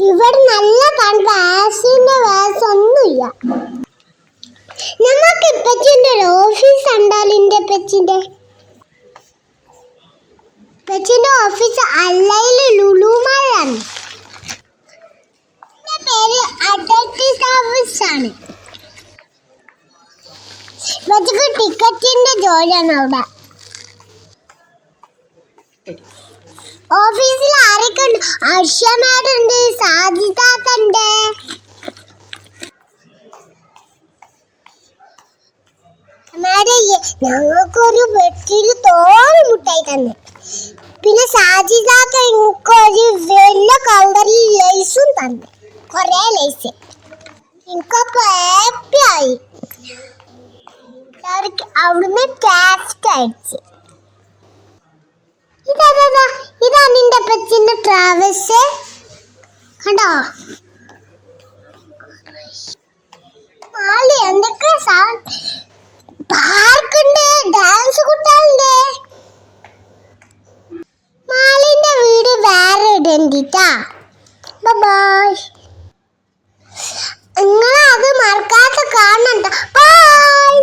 ഇവിടെ നല്ല തണുപ്പ്, ആസിന്റെ വേസൊന്നുമില്ല. നമുക്ക് ഇപ്പച്ചിന്റെ ഒരു ഓഫീസ് ഉണ്ടാലും എന്റെ പെച്ചിന്റെ ഓഫീസ് അല്ലയില് ലുലുമാളാണ്. പേര് അഡ്വർടൈസ് ഓഫീസ് ആണ്. ഇപ്പച്ചിക്ക് ടിക്കറ്റിന്റെ ജോലിയാണ് അവിടെ. ഓഫീസിൽ ആരൊക്കെ ഉണ്ട്? അർഷമാരുണ്ട്, സാജിദാത്തുണ്ട്. ഞങ്ങൾക്കൊരു വെട്ടില് തോന്നി മുട്ടായി തന്നെ. പിന്നെ സാജിദാത്ത എനിക്കൊരു വലിയ കവറിൽ ലൈസും തന്നെ, കൊറേ ലൈസ്. എനിക്കപ്പോ ഹാപ്പിയായി. അവിടുന്ന് ടാക്സ് അയച്ച്. ഇതാണ് എന്റെ പെച്ചിന്റെ ട്രാവൽസ്. കണ്ടോ എന്തൊക്കെ പാർക്കുണ്ട്, ഡാൻസ് കുട്ടാളുണ്ട്. മാളിന്റെ വീട് വേറെ ഇടണ്ടിട്ടാ. ബൈ. നിങ്ങളത് മറക്കാതെ കാണണ്ട. ബൈ.